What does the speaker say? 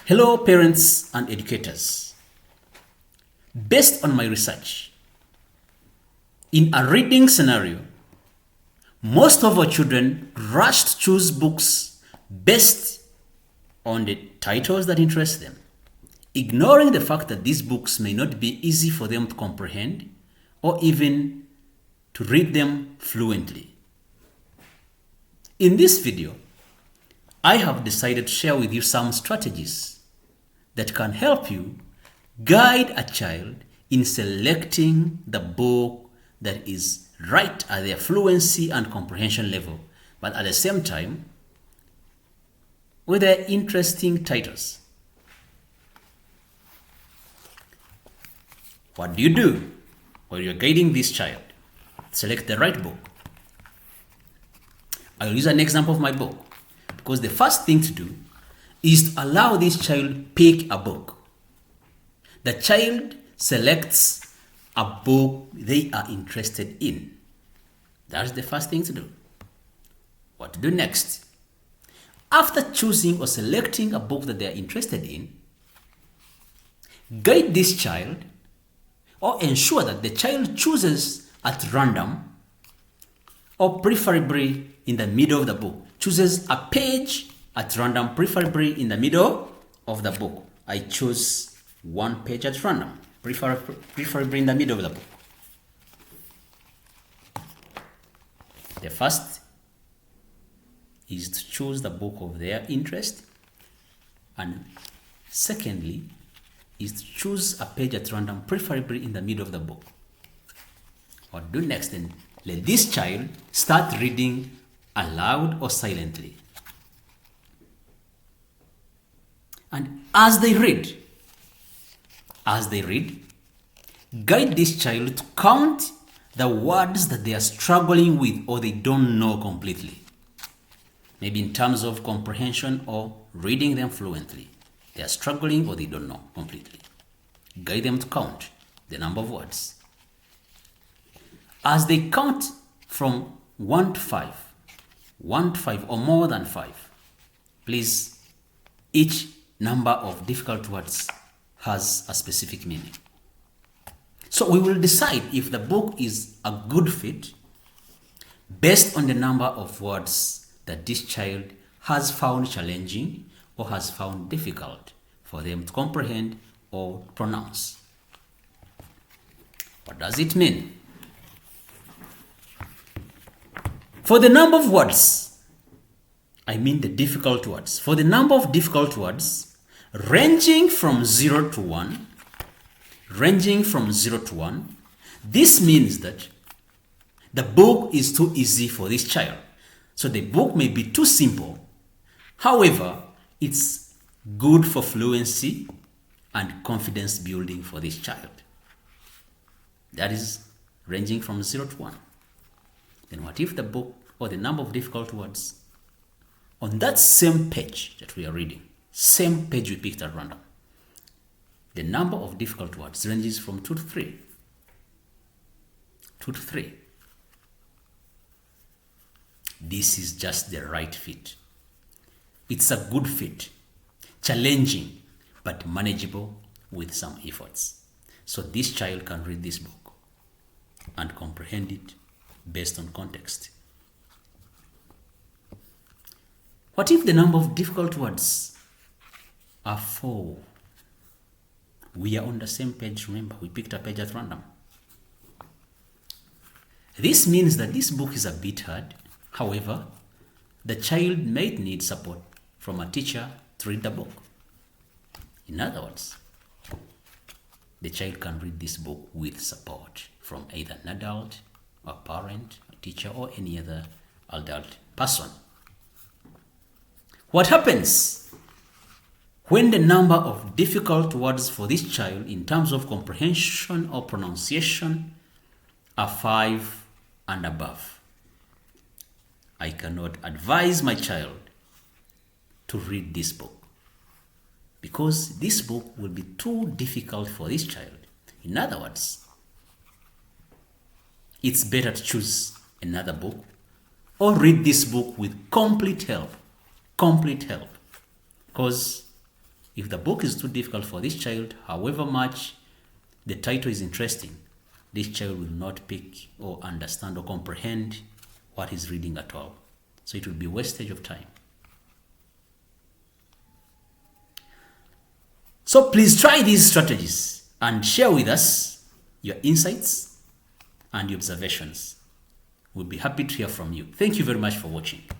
Hello, parents and educators. Based on my research, in a reading scenario, most of our children rush to choose books based on the titles that interest them, ignoring the fact that these books may not be easy for them to comprehend or even to read them fluently. In this video, I have decided to share with you some strategies that can help you guide a child in selecting the book that is right at their fluency and comprehension level, but at the same time, with their interesting titles. What do you do while you're guiding this child? Select the right book. I'll use an example of my book, because the first thing to do is to allow this child pick a book. The child selects a book they are interested in. That's the first thing to do. What to do next? After choosing or selecting a book that they are interested in, guide this child or ensure that the child chooses at random or preferably in the middle of the book. Chooses a page at random, preferably in the middle of the book. I choose one page at random, preferably in the middle of the book. The first is to choose the book of their interest, and secondly is to choose a page at random, preferably in the middle of the book. What to do next? Then let this child start reading aloud or silently. And as they read, guide this child to count the words that they are struggling with or they don't know completely. Maybe in terms of comprehension or reading them fluently. They are struggling or they don't know completely. Guide them to count the number of words. As they count from 1 to 5 or more than 5, please, each number of difficult words has a specific meaning. So we will decide if the book is a good fit based on the number of words that this child has found challenging or has found difficult for them to comprehend or pronounce. What does it mean? For the number of words, I mean the difficult words. For the number of difficult words, ranging from 0 to 1, this means that the book is too easy for this child. So the book may be too simple. However, it's good for fluency and confidence building for this child. That is ranging from 0 to 1. Then what if the book or the number of difficult words on that same page that we are reading, same page we picked at random, the number of difficult words ranges from 2 to 3. 2 to 3. This is just the right fit. It's a good fit, challenging but manageable with some efforts. So this child can read this book and comprehend it based on context. What if the number of difficult words are 4? We are on the same page, remember, we picked a page at random. This means that this book is a bit hard. However, the child might need support from a teacher to read the book. In other words, the child can read this book with support from either an adult, a parent, a teacher, or any other adult person. What happens when the number of difficult words for this child in terms of comprehension or pronunciation are 5 and above? I cannot advise my child to read this book because this book will be too difficult for this child. In other words, it's better to choose another book or read this book with complete help, because If the book is too difficult for this child, however much the title is interesting, this child will not pick or understand or comprehend what he's reading at all. So it will be wastage of time. So please try these strategies and share with us your insights and your observations. We'll be happy to hear from you. Thank you very much for watching.